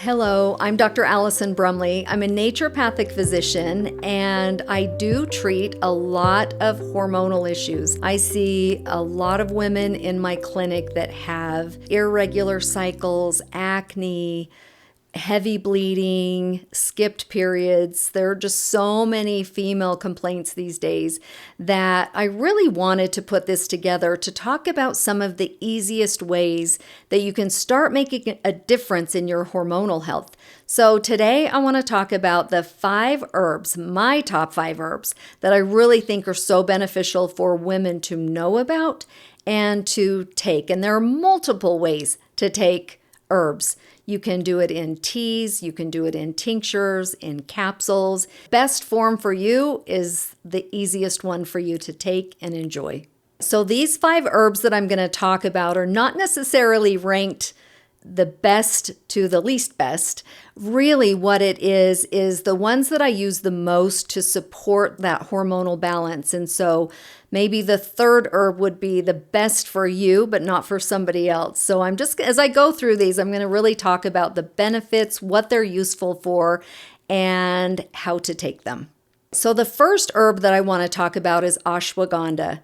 Hello, I'm Dr. Allison Brumley. I'm a naturopathic physician and I do treat a lot of hormonal issues. I see a lot of women in my clinic that have irregular cycles, acne, heavy bleeding, skipped periods. There are just so many female complaints these days that I really wanted to put this together to talk about some of the easiest ways that you can start making a difference in your hormonal health. So today I want to talk about the 5 herbs, my top 5 herbs, that I really think are so beneficial for women to know about and to take. And there are multiple ways to take herbs. You can do it in teas, you can do it in tinctures, in capsules. Best form for you is the easiest one for you to take and enjoy. So these 5 herbs that I'm going to talk about are not necessarily ranked the best to the least best. Really what it is the ones that I use the most to support that hormonal balance. And so maybe the 3rd herb would be the best for you, but not for somebody else. So as I go through these, I'm going to really talk about the benefits, what they're useful for, and how to take them. So the first herb that I want to talk about is ashwagandha.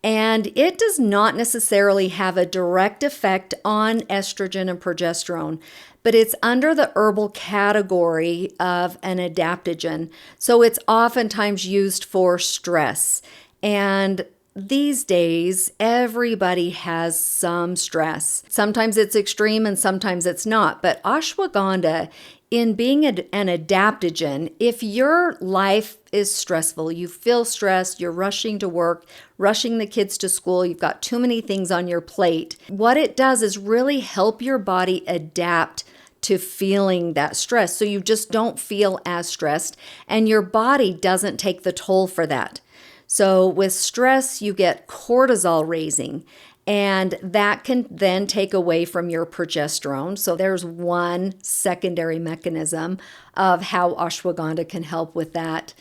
And it does not necessarily have a direct effect on estrogen and progesterone, but it's under the herbal category of an adaptogen. So it's oftentimes used for stress. And these days, everybody has some stress. Sometimes it's extreme and sometimes it's not. But ashwagandha, in being an adaptogen, if your life is stressful, you feel stressed, you're rushing to work, rushing the kids to school, you've got too many things on your plate, what it does is really help your body adapt to feeling that stress. So you just don't feel as stressed and your body doesn't take the toll for that. So with stress, you get cortisol raising, and that can then take away from your progesterone. So there's one secondary mechanism of how ashwagandha can help with that.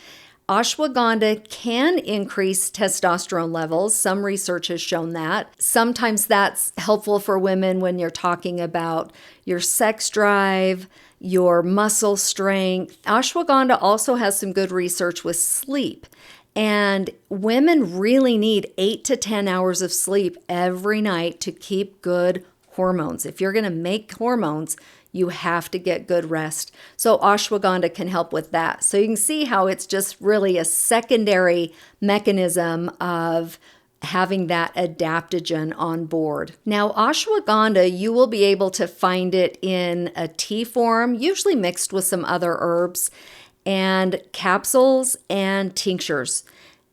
Ashwagandha can increase testosterone levels. Some research has shown that. Sometimes that's helpful for women when you're talking about your sex drive, your muscle strength. Ashwagandha also has some good research with sleep. And women really need 8 to 10 hours of sleep every night to keep good hormones. If you're going to make hormones, you have to get good rest. So ashwagandha can help with that. So you can see how it's just really a secondary mechanism of having that adaptogen on board. Now, ashwagandha, you will be able to find it in a tea form, usually mixed with some other herbs, and capsules and tinctures.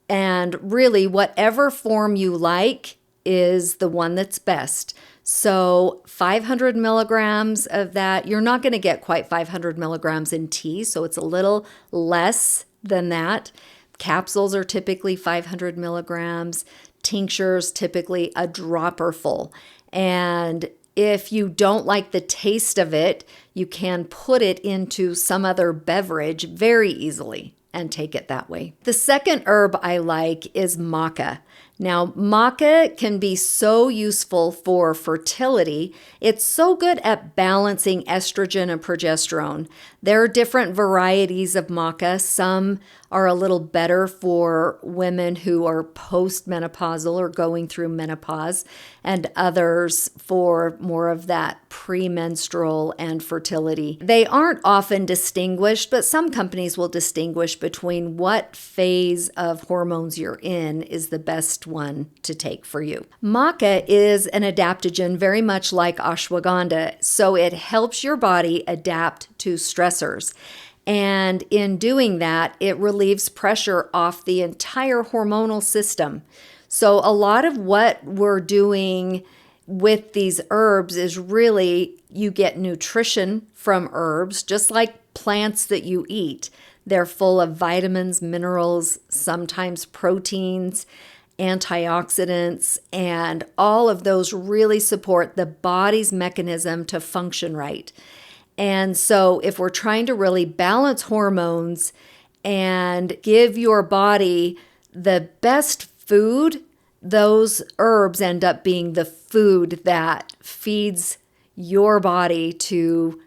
And really, whatever form you like is the one that's best. So 500 milligrams of that, you're not going to get quite 500 milligrams in tea, so it's a little less than that. Capsules are typically 500 milligrams, tinctures typically a dropper full. And if you don't like the taste of it, you can put it into some other beverage very easily and take it that way. The second herb I like is maca. Now, maca can be so useful for fertility. It's so good at balancing estrogen and progesterone. There are different varieties of maca. Some are a little better for women who are postmenopausal or going through menopause, and others for more of that premenstrual and fertility. They aren't often distinguished, but some companies will distinguish between what phase of hormones you're in is the best one to take for you. Maca is an adaptogen very much like ashwagandha, so it helps your body adapt to stressors. And in doing that, it relieves pressure off the entire hormonal system. So a lot of what we're doing with these herbs is really you get nutrition from herbs, just like plants that you eat. They're full of vitamins, minerals, sometimes proteins, antioxidants, and all of those really support the body's mechanism to function right. And so if we're trying to really balance hormones and give your body the best food, those herbs end up being the food that feeds your body to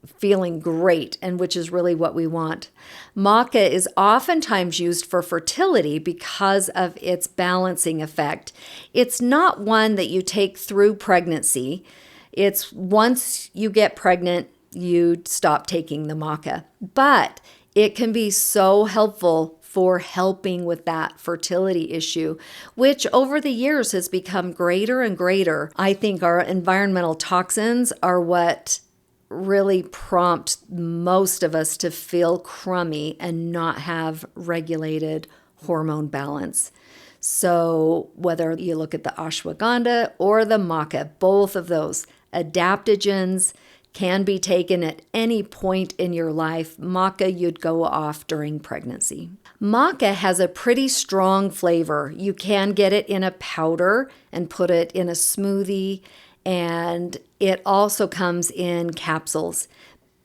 feeling great, and which is really what we want. Maca is oftentimes used for fertility because of its balancing effect. It's not one that you take through pregnancy. It's once you get pregnant, you stop taking the maca. But it can be so helpful for helping with that fertility issue, which over the years has become greater and greater. I think our environmental toxins are what really prompt most of us to feel crummy and not have regulated hormone balance. So whether you look at the ashwagandha or the maca, both of those adaptogens can be taken at any point in your life. Maca, you'd go off during pregnancy. Maca has a pretty strong flavor. You can get it in a powder and put it in a smoothie, and it also comes in capsules.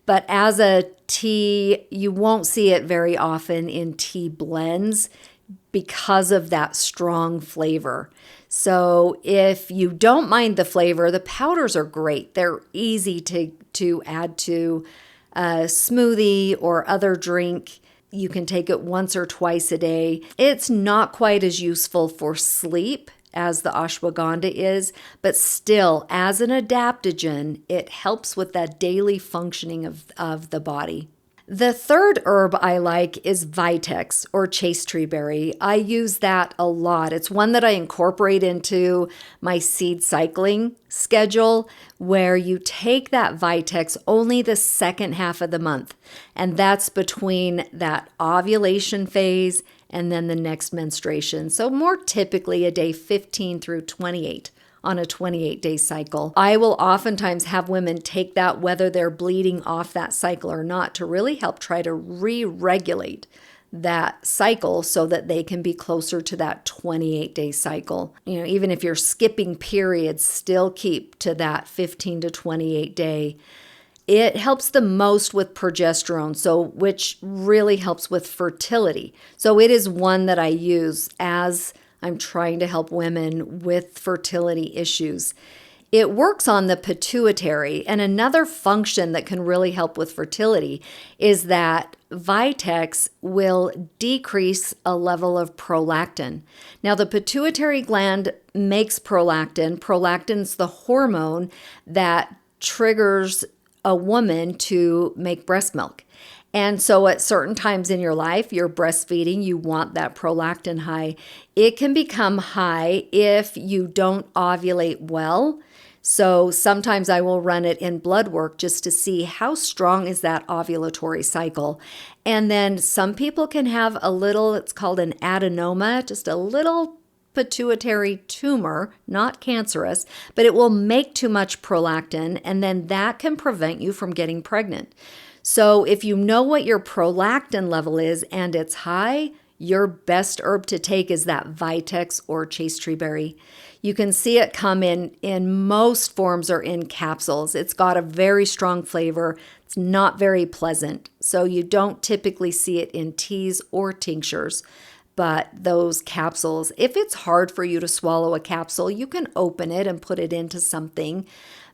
But as a tea, you won't see it very often in tea blends because of that strong flavor. So if you don't mind the flavor, the powders are great. They're easy to add to a smoothie or other drink. You can take it once or twice a day. It's not quite as useful for sleep as the ashwagandha is, but still, as an adaptogen, it helps with that daily functioning of the body. The third herb I like is Vitex, or Chaste Tree berry. I use that a lot. It's one that I incorporate into my seed cycling schedule, where you take that Vitex only the second half of the month, and that's between that ovulation phase and then the next menstruation. So more typically a day 15 through 28 on a 28-day cycle. I will oftentimes have women take that whether they're bleeding off that cycle or not, to really help try to re-regulate that cycle so that they can be closer to that 28-day cycle. Even if you're skipping periods, still keep to that 15 to 28 day. It helps the most with progesterone, which really helps with fertility. So it is one that I use as I'm trying to help women with fertility issues. It works on the pituitary, and another function that can really help with fertility is that Vitex will decrease a level of prolactin. Now, the pituitary gland makes prolactin. Prolactin's the hormone that triggers a woman to make breast milk. And so at certain times in your life, you're breastfeeding, you want that prolactin high. It can become high if you don't ovulate well. So sometimes I will run it in blood work just to see how strong is that ovulatory cycle. And then some people can have a little, it's called an adenoma, just a little pituitary tumor, not cancerous, but it will make too much prolactin, and then that can prevent you from getting pregnant. So if you know what your prolactin level is and it's high, your best herb to take is that Vitex or Chaste Tree berry. You can see it come in most forms or in capsules. It's got a very strong flavor. It's not very pleasant. So you don't typically see it in teas or tinctures. But those capsules, if it's hard for you to swallow a capsule, you can open it and put it into something.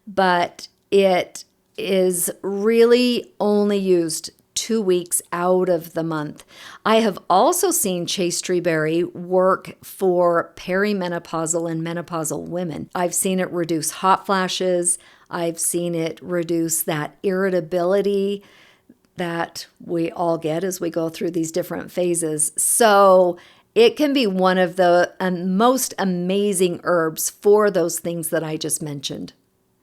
But it is really only used 2 weeks out of the month. I have also seen Chaste Tree berry work for perimenopausal and menopausal women. I've seen it reduce hot flashes. I've seen it reduce that irritability that we all get as we go through these different phases. So it can be one of the most amazing herbs for those things that I just mentioned.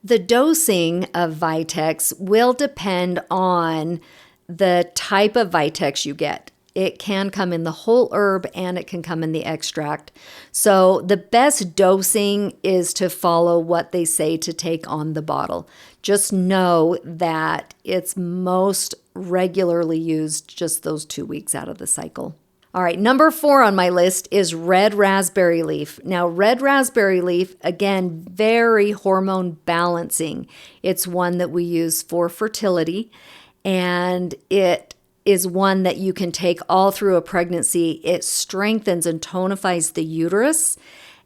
The dosing of Vitex will depend on the type of Vitex you get. It can come in the whole herb and it can come in the extract. So the best dosing is to follow what they say to take on the bottle. Just know that it's most regularly used just those 2 weeks out of the cycle. All right, number 4 on my list is red raspberry leaf. Now, red raspberry leaf, again, very hormone balancing. It's one that we use for fertility, and it is one that you can take all through a pregnancy. It strengthens and tonifies the uterus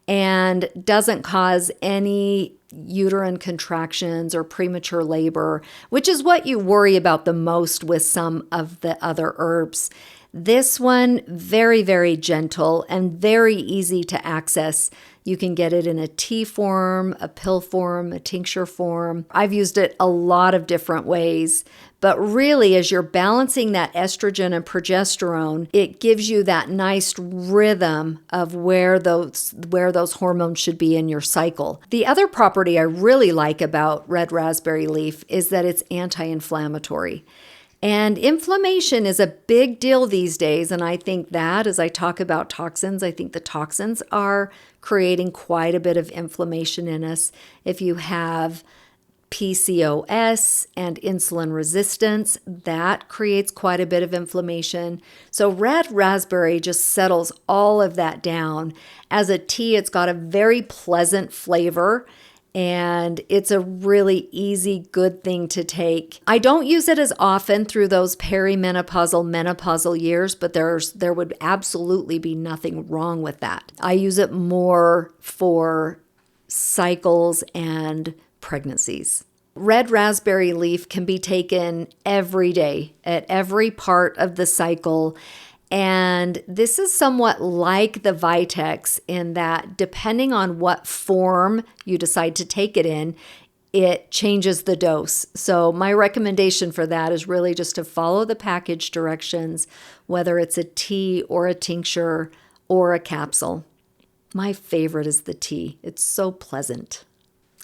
and doesn't cause any uterine contractions or premature labor, which is what you worry about the most with some of the other herbs. This one, very, very gentle and very easy to access. You can get it in a tea form, a pill form, a tincture form. I've used it a lot of different ways, but really as you're balancing that estrogen and progesterone, it gives you that nice rhythm of where those hormones should be in your cycle. The other property I really like about red raspberry leaf is that it's anti-inflammatory. And inflammation is a big deal these days. And I think that as I talk about toxins, I think the toxins are creating quite a bit of inflammation in us. If you have PCOS and insulin resistance, that creates quite a bit of inflammation. So red raspberry just settles all of that down. As a tea, it's got a very pleasant flavor. And it's a really easy, good thing to take. I don't use it as often through those perimenopausal, menopausal years, but there would absolutely be nothing wrong with that. I use it more for cycles and pregnancies. Red raspberry leaf can be taken every day at every part of the cycle. And this is somewhat like the Vitex in that depending on what form you decide to take it in, it changes the dose. So my recommendation for that is really just to follow the package directions, whether it's a tea or a tincture or a capsule. My favorite is the tea. It's so pleasant.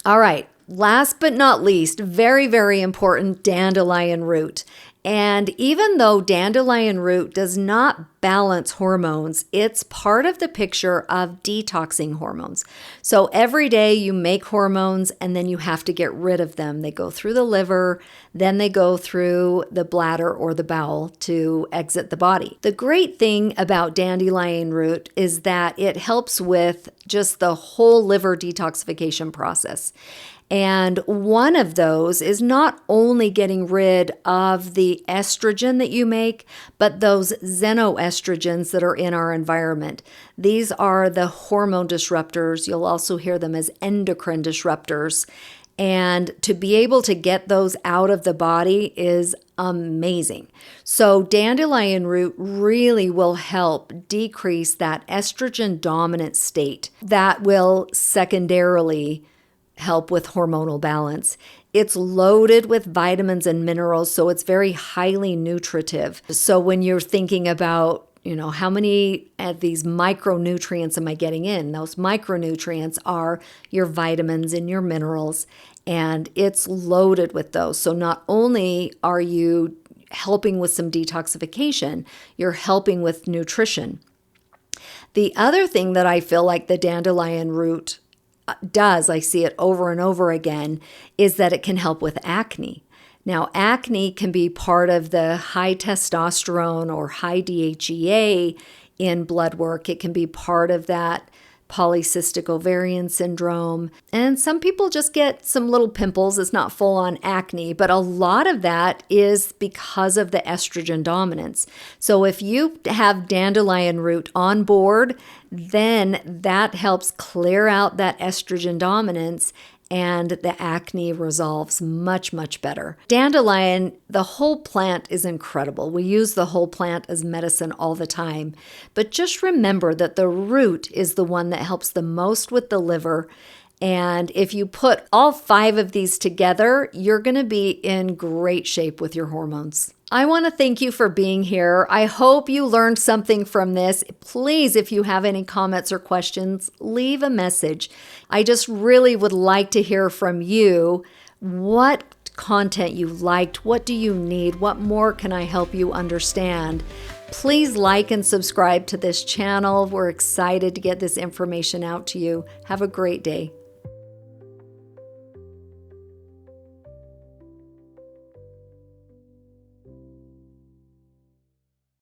All right, last but not least, very, very important, dandelion root. And even though dandelion root does not balance hormones, it's part of the picture of detoxing hormones. So every day you make hormones and then you have to get rid of them. They go through the liver, then they go through the bladder or the bowel to exit the body. The great thing about dandelion root is that it helps with just the whole liver detoxification process. And one of those is not only getting rid of the estrogen that you make, but those xenoestrogens that are in our environment. These are the hormone disruptors. You'll also hear them as endocrine disruptors. And to be able to get those out of the body is amazing. So dandelion root really will help decrease that estrogen dominant state. That will secondarily help with hormonal balance. It's loaded with vitamins and minerals, so it's very highly nutritive. So when you're thinking about, how many of these micronutrients am I getting in? Those micronutrients are your vitamins and your minerals, and it's loaded with those. So not only are you helping with some detoxification, you're helping with nutrition. The other thing that I feel like the dandelion root does, I see it over and over again, is that it can help with acne. Now, acne can be part of the high testosterone or high DHEA in blood work. It can be part of that polycystic ovarian syndrome. And some people just get some little pimples. It's not full on acne, but a lot of that is because of the estrogen dominance. So if you have dandelion root on board, then that helps clear out that estrogen dominance and the acne resolves much, much better. Dandelion, the whole plant is incredible. We use the whole plant as medicine all the time. But just remember that the root is the one that helps the most with the liver. And if you put all 5 of these together, you're going to be in great shape with your hormones. I want to thank you for being here. I hope you learned something from this. Please, if you have any comments or questions, leave a message. I just really would like to hear from you. What content you liked? What do you need? What more can I help you understand? Please like and subscribe to this channel. We're excited to get this information out to you. Have a great day.